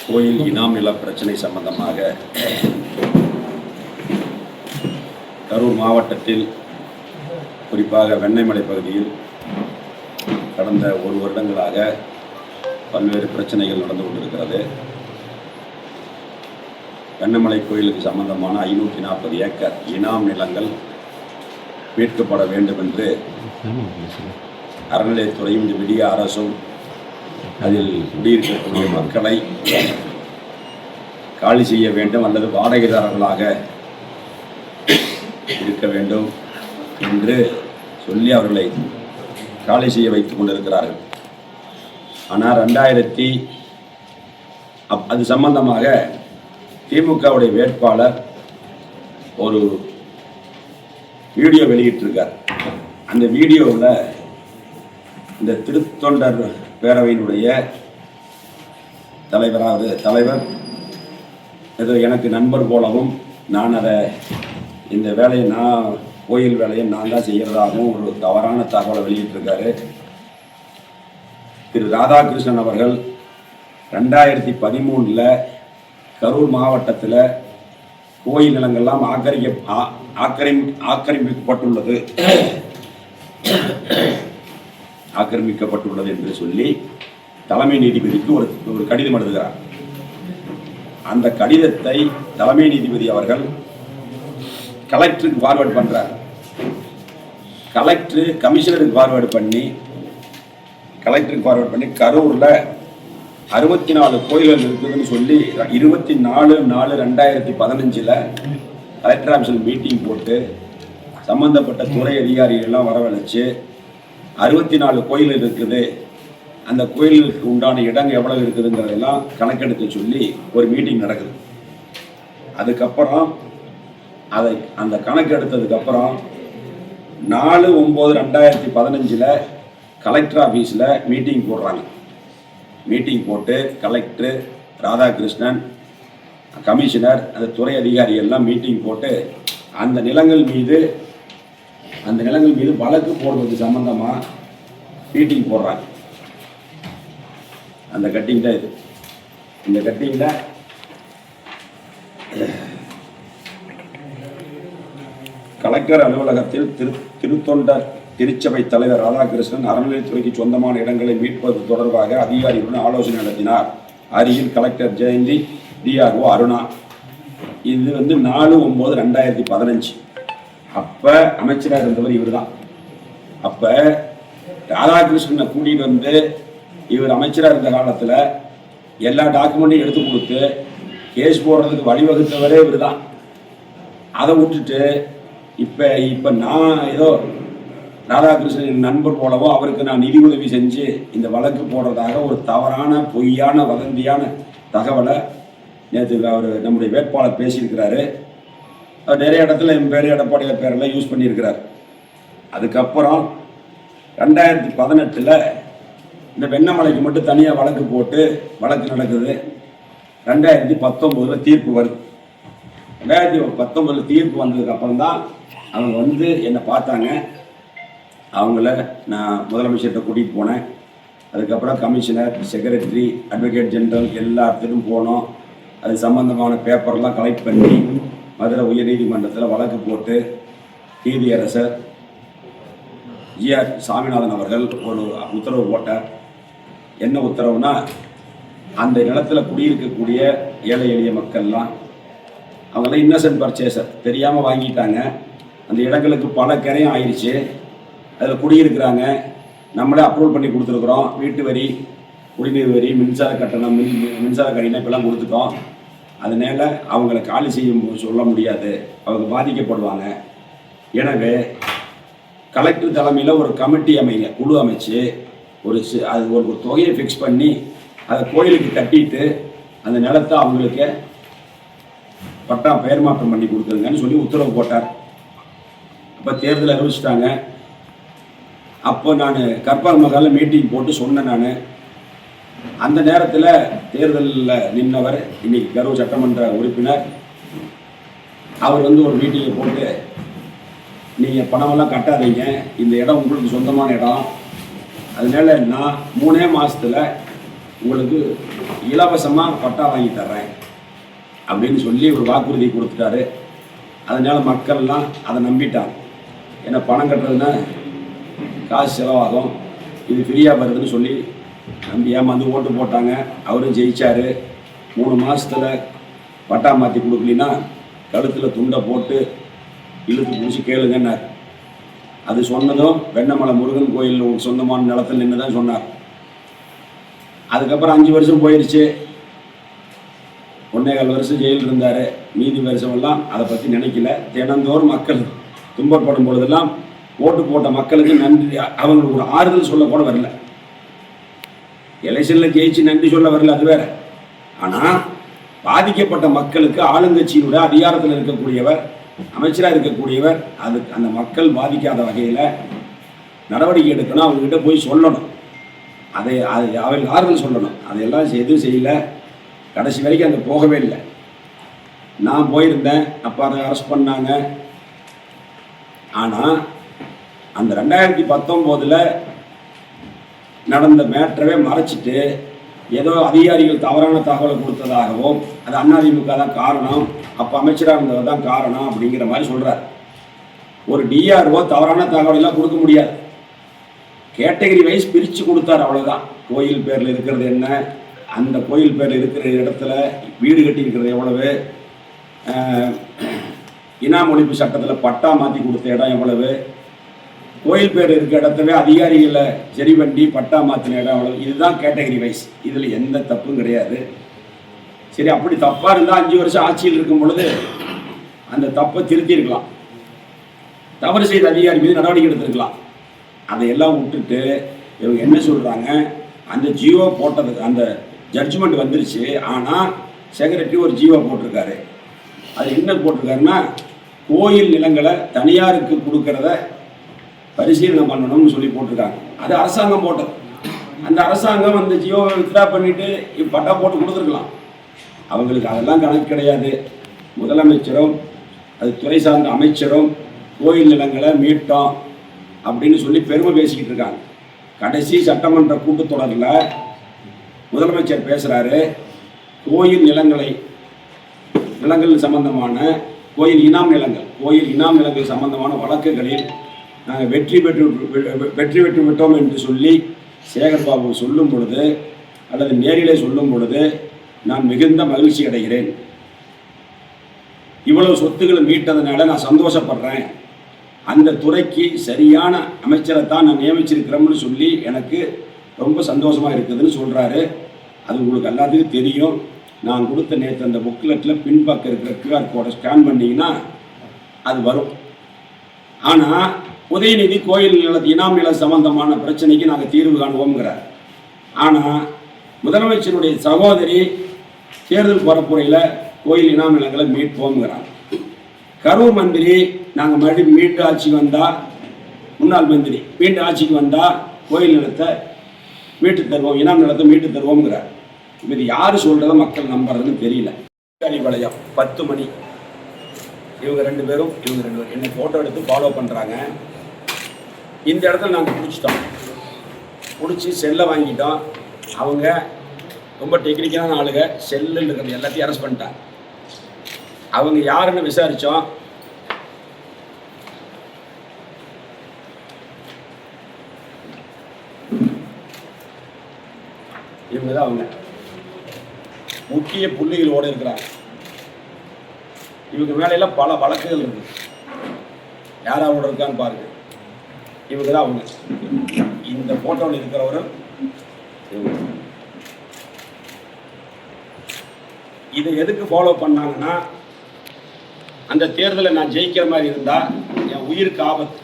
கோயில் இனாம் நில பிரச்சனை சம்பந்தமாக கரூர் மாவட்டத்தில் குறிப்பாக வெண்ணெய்மலை பகுதியில் கடந்த ஒரு வருடங்களாக பல்வேறு பிரச்சனைகள் நடந்து கொண்டிருக்கிறது. வெண்ணெய்மலை கோயிலுக்கு சம்பந்தமான 540 ஏக்கர் இனாம் நிலங்கள் மீட்கப்பட வேண்டும் என்று அறநிலையத்துறையும் விடிய அரசும் அதில் குடியிருக்கக்கூடிய மக்களை காலி செய்ய வேண்டும் அல்லது வாடகைதாரர்களாக இருக்க வேண்டும் என்று சொல்லி அவர்களை காலி செய்ய வைத்துக் கொண்டிருக்கிறார்கள். ஆனால் அது சம்பந்தமாக திமுகவுடைய வேட்பாளர் ஒரு வீடியோ வெளியிட்டிருக்கார். அந்த வீடியோவில் இந்த திருத்தொண்டர் பேரவையினுடைய தலைவர் ஏதோ எனக்கு நண்பர் போலவும் நான் இந்த வேலையை கோயில் வேலையை நான் தான் செய்கிறதாகவும் ஒரு தவறான தகவலை வெளியிட்டிருக்காரு. திரு ராதாகிருஷ்ணன் அவர்கள் 2013 கரூர் மாவட்டத்தில் கோயில் நிலங்கள்லாம் ஆக்கிரமிக்கப்பட்டுள்ளது என்று சொல்லி தலைமை நீதிபதிக்கு ஒரு கடிதம் எழுதுகிறார். அந்த கடிதத்தை தலைமை நீதிபதி அவர்கள் கலெக்டருக்கு ஃபார்வர்ட் பண்றார். கமிஷனருக்கு ஃபார்வர்ட் பண்ணி கரூர்ல 64 கோயில்கள் இருக்குதுன்னு சொல்லி 24/4/2015 கலெக்டர் ஆஃபீஸில் மீட்டிங் போட்டு சம்பந்தப்பட்ட துறை அதிகாரிகள் எல்லாம் வரவழைச்சு 64 கோயில் இருக்குது, அந்த கோயிலுக்கு உண்டான இடம் எவ்வளவு இருக்குதுங்கிறதெல்லாம் கணக்கெடுத்து சொல்லி ஒரு மீட்டிங் நடக்குது. அதுக்கப்புறம் அந்த கணக்கெடுத்ததுக்கப்புறம் 4/9/2015 கலெக்டர் ஆஃபீஸில் மீட்டிங் போடுறாங்க. மீட்டிங் போட்டு கலெக்டர், ராதாகிருஷ்ணன், கமிஷனர், அந்த துறை அதிகாரிகள் எல்லாம் மீட்டிங் போட்டு அந்த நிலங்கள் மீது வழக்கு போடுறது சம்பந்தமாக மீட்டிங் போடுறாங்க. அந்த கட்டிங் தான் இது. இந்த கட்டிங்கில் கலெக்டர் அலுவலகத்தில் திருத்தொண்டர் திருச்சபை தலைவர் ராதாகிருஷ்ணன் அறநிலையத்துறைக்கு சொந்தமான இடங்களை மீட்பது தொடர்பாக அதிகாரிகளுடன் ஆலோசனை நடத்தினார். அருகில் கலெக்டர் ஜெயந்தி, டிஆர்ஓ அருணா. இது 4/9/2015. அப்போ அமைச்சராக இருந்தவர் இவர் தான். அப்போ ராதாகிருஷ்ணனை கூட்டிகிட்டு வந்து இவர் அமைச்சராக இருந்த காலத்தில் எல்லா டாக்குமெண்ட்டையும் எடுத்து கொடுத்து கேஸ் போடுறதுக்கு வழிவகுத்தவரே இவர் தான். அதை விட்டுட்டு இப்போ நான் ஏதோ ராதாகிருஷ்ணன் நண்பர் போலவோ அவருக்கு நான் நிதி உதவி செஞ்சு இந்த வழக்கு போடுறதாக ஒரு தவறான பொய்யான வதந்தியான தகவலை நேற்று நம்முடைய வேட்பாளர் பேசியிருக்கிறாரு. நிறைய இடத்துல என் பேர் எடப்பாடியார் பேரெல்லாம் யூஸ் பண்ணியிருக்கிறார். அதுக்கப்புறம் 2018 இந்த வெண்ணமலைக்கு மட்டும் தனியாக வழக்கு நடக்குது. 2019 தீர்ப்பு வருது. 2019 தீர்ப்பு வந்ததுக்கப்புறம் தான் அவங்க என்னை பார்த்தாங்க. அவங்கள நான் முதலமைச்சர்கிட்ட கூட்டிகிட்டு போனேன். அதுக்கப்புறம் கமிஷனர், செக்ரட்டரி, அட்வொகேட் ஜெனரல் எல்லாத்துக்கும் போனோம். அது சம்பந்தமான பேப்பர்லாம் கலெக்ட் பண்ணி மதுரை உயர்நீதிமன்றத்தில் வழக்கு போட்டு நீதியரசர் ஜிஆர் சாமிநாதன் அவர்கள் ஒரு உத்தரவு போட்டார். என்ன உத்தரவுனா, அந்த நிலத்தில் குடியிருக்கக்கூடிய ஏழை எளிய மக்கள்லாம் அவங்களாம் இன்னசென்ட் பர்ச்சேசர், தெரியாமல் வாங்கிட்டாங்க. அந்த இடங்களுக்கு பல கரையும் ஆயிடுச்சு. அதில் குடியிருக்கிறாங்க. நம்மளே அப்ரூவல் பண்ணி கொடுத்துருக்குறோம். வீட்டு வரி, குடிநீர் வரி, மின்சார கட்டணம், மின்சார கட்டணம் கொடுத்துட்டோம். அதனால அவங்கள காலி செய்யும் சொல்ல முடியாது, அவங்க பாதிக்கப்படுவாங்க. எனவே கலெக்டர் தலைமையில் ஒரு கமிட்டி குழு அமைச்சு அது ஒரு தொகையை ஃபிக்ஸ் பண்ணி அதை கோயிலுக்கு கட்டிட்டு அந்த நிலத்தை அவங்களுக்கு பட்டா பெயர் மாற்றம் பண்ணி கொடுத்துருங்கன்னு சொல்லி உத்தரவு போட்டார். அப்போ தேர்தல் அறிவிச்சிட்டாங்க. அப்போ நான் கற்பக மகாலில் மீட்டிங் போட்டு சொன்னேன். நான் அந்த நேரத்தில் தேர்தலில் நின்றவர் இன்னைக்கு கரூர் சட்டமன்ற உறுப்பினர் அவர் ஒரு மீட்டிங்கை போட்டு, நீங்கள் பணமெல்லாம் கட்டாதீங்க, இந்த இடம் உங்களுக்கு சொந்தமான இடம், அதனால நான் 3 மாதத்தில் உங்களுக்கு இலவசமாக பட்டா வாங்கி தர்றேன் அப்படின்னு சொல்லி ஒரு வாக்குறுதி கொடுத்துட்டாரு. அதனால் மக்கள்லாம் அதை நம்பிட்டாங்க. ஏன்னா பணம் கட்டுறதுன்னா காசு செலவாகும், இது ஃப்ரீயாக வருதுன்னு சொல்லி நம்பி ஏமாந்து ஓட்டு போட்டாங்க. அவரும் ஜெயிச்சார். 3 மாதத்தில் பட்டா மாற்றி கொடுக்கலின்னா கழுத்தில் துண்டை போட்டு இழுத்து பிடிச்சி கேளுங்கன்னார். அது சொன்னதும் வெண்ணமலை முருகன் கோயில் சொந்தமான நிலத்தில் நின்று தான் சொன்னார். அதுக்கப்புறம் 5 வருஷம் போயிடுச்சு. 1.25 வருஷம் ஜெயிலில் இருந்தார். மீதி வருஷமெல்லாம் அதை பற்றி நினைக்கல. தினந்தோறும் மக்கள் துன்பப்படும் பொழுதெல்லாம் ஓட்டு போட்ட மக்களுக்கு நன்றி, அவங்களுக்கு ஒரு ஆறுதல் சொல்ல கூட வரல. எலெக்ஷனில் ஜெயிச்சு நன்றி சொல்ல வரல, அது வேற. ஆனால் பாதிக்கப்பட்ட மக்களுக்கு ஆளுங்கட்சியினுடைய அதிகாரத்தில் இருக்கக்கூடியவர், அமைச்சராக இருக்கக்கூடியவர், அதுக்கு அந்த மக்கள் பாதிக்காத வகையில் நடவடிக்கை எடுக்கணும், அவங்ககிட்ட போய் சொல்லணும், அதை அவங்களுக்கு ஆறுதல் சொல்லணும். அதையெல்லாம் எதுவும் செய்யல. கடைசி வரைக்கும் அந்த போகவே இல்லை. நான் போயிருந்தேன், அப்போ அதை அரெஸ்ட் பண்ணாங்க. ஆனால் அந்த 2019 நடந்த மேட்டரவே மறைச்சிட்டு ஏதோ அதிகாரிகள் தவறான தகவலை கொடுத்ததாகவும் அது அதிமுக தான் காரணம், அப்போ அமைச்சராக இருந்தவர் தான் காரணம் அப்படிங்கிற மாதிரி சொல்கிறார். ஒரு டிஆர்ஓ தவறான தகவலெல்லாம் கொடுக்க முடியாது. கேட்டகரி வைஸ் பிரித்து கொடுத்தார், அவ்வளோதான். கோயில் பேரில் இருக்கிறது என்ன, அந்த கோயில் பேரில் இருக்கிற இடத்துல வீடு கட்டி இருக்கிறது எவ்வளவு, இனாம் ஒழிப்பு சட்டத்தில் பட்டா மாற்றி கொடுத்த இடம் எவ்வளவு, கோயில் பேர் இருக்கிற இடத்தவே அதிகாரிகளை சரி பண்ணி பட்டா மாற்றின இடம் எவ்வளவு, இதுதான் கேட்டகரி வைஸ். இதில் எந்த தப்பும் கிடையாது. சரி, அப்படி தப்பாக இருந்தால் 5 வருஷம் ஆட்சியில் இருக்கும் பொழுது அந்த தப்பை திருத்தியிருக்கலாம், தவறு செய்த அதிகாரி மீது நடவடிக்கை எடுத்திருக்கலாம். அதையெல்லாம் விட்டுட்டு இவங்க என்ன சொல்கிறாங்க, அந்த ஜியோ போட்டது, அந்த ஜட்ஜ்மெண்ட் வந்துருச்சு. ஆனால் செக்ரட்டரி ஒரு ஜியோ போட்டிருக்காரு. அது என்ன போட்டிருக்காருன்னா, கோயில் நிலங்களை தனியாருக்கு கொடுக்கறத பரிசீலனை பண்ணணும்னு சொல்லி போட்டிருக்காங்க. அது அரசாங்கம் போட்டது. அந்த அரசாங்கம் அந்த ஜியோவை வித்ரா பண்ணிட்டு பட்டா போட்டு கொடுத்துருக்கலாம். அவங்களுக்கு அதெல்லாம் கணக்கு கிடையாது. முதலமைச்சரும் அது துறை சார்ந்த அமைச்சரும் கோயில் நிலங்களை மீட்டோம் அப்படின்னு சொல்லி பெருமை பேசிக்கிட்டு இருக்காங்க. கடைசி சட்டமன்ற கூட்டத்தொடரில் முதலமைச்சர் பேசுகிறாரு, கோயில் நிலங்கள் சம்பந்தமான கோயில் இனாம் நிலங்கள் சம்பந்தமான வழக்குகளில் நாங்கள் வெற்றி பெற்று விட்டோம் என்று சொல்லி சேகர்பாபு சொல்லும் பொழுது அல்லது நேரிலே சொல்லும் பொழுது நான் மிகுந்த மகிழ்ச்சி அடைகிறேன். இவ்வளவு சொத்துக்களை மீட்டதுனால நான் சந்தோஷப்படுறேன். அந்த துறைக்கு சரியான அமைச்சரை தான் நான் நியமிச்சிருக்கிறோம்னு சொல்லி எனக்கு ரொம்ப சந்தோஷமாக இருக்குதுன்னு சொல்கிறாரு. அது உங்களுக்கு எல்லாத்துக்கும் தெரியும். நான் கொடுத்த நேற்று அந்த புக்லெட்டில் பின்பக்கம் இருக்கிற QR கோடை ஸ்கேன் பண்ணிங்கன்னா அது வரும். ஆனால் உதயநிதி கோயில் இனாம் நில சம்பந்தமான பிரச்சனைக்கு நாங்கள் தீர்வு காணுவோங்கிறார். ஆனால் முதலமைச்சருடைய சகோதரி தேர்தல் பரப்புரையில் கோயில் இனாம் நிலங்களை மீட்போங்கிறார். கரூர் மந்திரி நாங்கள் மறுபடியும் மீண்டு ஆட்சிக்கு வந்தால், முன்னாள் மந்திரி மீண்டு ஆட்சிக்கு வந்தால் கோயில் நிலத்தை மீட்டு தருவோம், இனாம் நிலத்தை மீட்டு தருவோங்கிறார். இது யார் சொல்கிறத மக்கள் நம்புறதுன்னு தெரியல. வளையம் 10 மணி இவங்க ரெண்டு பேரும் என்னை ஃபோட்டோ எடுத்து ஃபாலோ பண்ணுறாங்க. இந்த இடத்துல நாங்கள் பிடிச்சி செல்லை வாங்கிட்டோம். அவங்க ரொம்ப டெக்னிக்கலான ஆளுங்க, செல்லில் இருக்கிறது எல்லாத்தையும் அரெஸ்ட் பண்ணிட்டாங்க. அவங்க யாருன்னு விசாரித்தோம். இவங்க தான் அவங்க முக்கிய புள்ளிகளோடு இருக்கிறாங்க. இவங்க மேலையெல்லாம் பல வழக்குகள் இருக்கு. யாராவோட இருக்கான்னு பாருங்க. இவங்க தான் அவங்க. இந்த போட்டோவில் இருக்கிறவரும் இதை எதுக்கு ஃபாலோ பண்ணாங்கன்னா, அந்த தேர்தலை நான் ஜெயிக்கிற மாதிரி இருந்தால் என் உயிருக்கு ஆபத்து.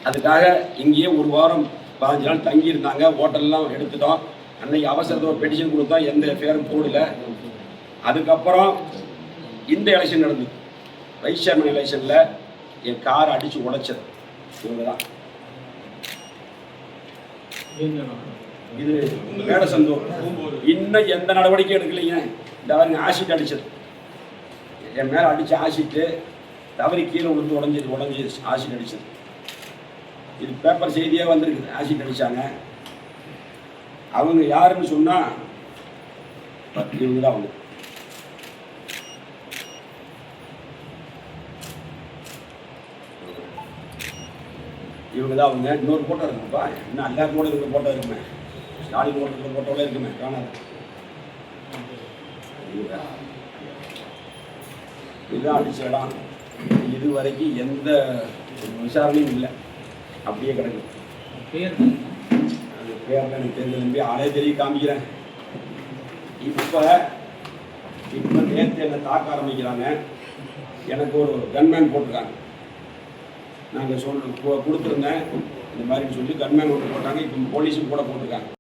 அதுக்காக இங்கேயே 1 வாரம் 15 நாள் தங்கியிருந்தாங்க. ஹோட்டல்லாம் எடுத்துட்டோம். அன்னைக்கு அவசரத்தை ஒரு பெட்டிஷன் கொடுத்தா எந்த எஃப்ஐஆரும் போடல. அதுக்கப்புறம் இந்த எலெக்ஷன் நடந்தது, வைஸ் சேர்மன் எலெக்ஷனில் என் காரை அடித்து உடைச்சது இவங்க தான். இது மேடசந்தூர். இன்னும் எந்த நடவடிக்கையும் எடுக்கலைங்க. இந்த மாதிரி ஆசிட் அடிச்சது, என் மேலே அடித்து ஆசிட்டு தவறி கீழே விழுந்து உடஞ்சி ஆசிட் அடிச்சது. இது பேப்பர் செய்தியாக வந்திருக்குது. ஆசிட் அடித்தாங்க. அவங்க யாருன்னு சொன்னால் இவங்க தான் அவங்க. இவங்க தான் அவங்க. இன்னொரு ஃபோட்டோ இருக்குப்பா, இன்னும் எல்லாரும் கூட இருக்கிற ஃபோட்டோ இருக்குமே, ஸ்டாலின் கூட இருக்கிற ஃபோட்டோவில் இருக்குமே, காணாது. இதுதான் அடிச்ச இடம். இது வரைக்கும் எந்த விசாரணையும் இல்லை, அப்படியே கிடக்கு. அது பேர் எனக்கு தெரிஞ்ச நம்பி ஆளே தெரிய காமிக்கிறேன். இப்போ நேற்று என்னை தாக்க ஆரம்பிக்கிறாங்க. எனக்கு ஒரு கன்மேன் போட்டிருக்காங்க. நாங்கள் கொடுத்துருந்தேன் இந்த மாதிரின்னு சொல்லி கன்மேன் ஒன்று போட்டாங்க. இப்போ போலீஸும் கூட போட்டிருக்காங்க.